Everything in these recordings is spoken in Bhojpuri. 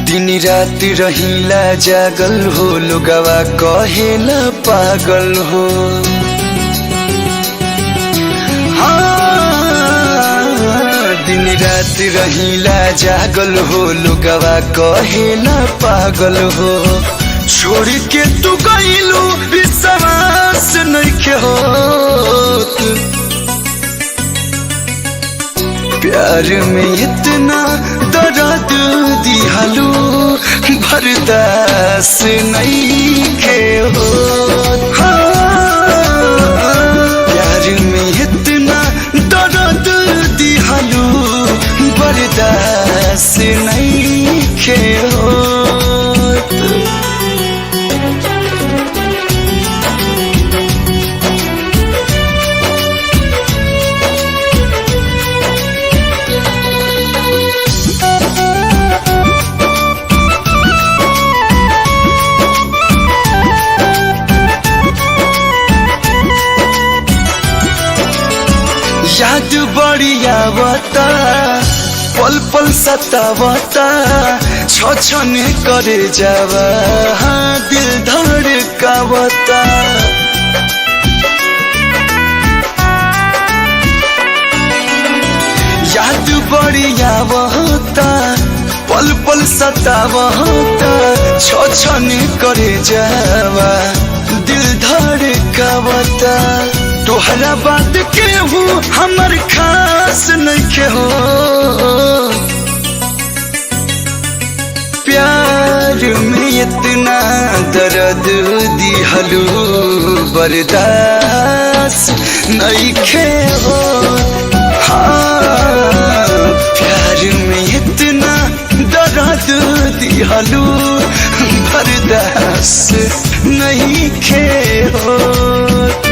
दिन रात रहिला जागल हो लोगवा कहेला पागल हो। दिन रात रहिला जागल हो लोगवा कहेला पागल हो। छोड़ के तू गइलू विश्वास नइखे होत। प्यार में इतना दर्द दिहलू बर्दाश्त नइखे होत। प्यार में इतना दर्द दिहलू बर्दाश्त नइखे होत। याद बढ़िया बता पल पल सतावता छछन करे जावा दिल धड़कावता। याद बढ़िया बता पल पल सतावता छछन करे जावा दिल धड़कावता। तोहरा बात के हूँ हमर खास नइखे हो। प्यार में इतना दर्द दिहलू बर्दाश्त नइखे हो। प्यार में इतना दर्द दिहलू बर्दाश्त नइखे होत।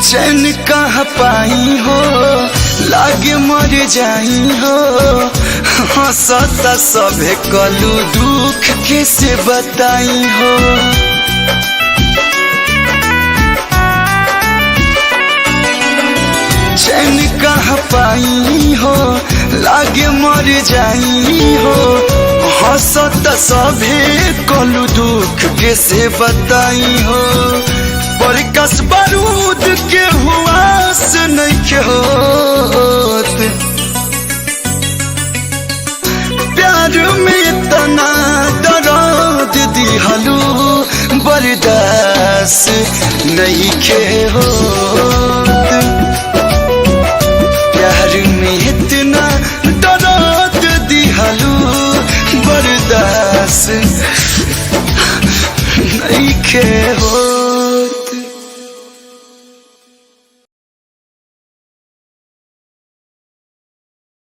चैन कहाँ पाई हो लागे मर जाई हो। हंसता सभे कलू दुख कैसे बताई हो। चैन कहाँ पाई हो लागे मर जाई हो। हंसता सभे कलू दुख कैसे बताई हो। बरकस बारूद के हुआस नइखे होत। प्यार में इतना दर्द दिहलू बर्दाश्त नइखे होत। प्यार में इतना दर्द दिहलू बर्दाश्त नइखे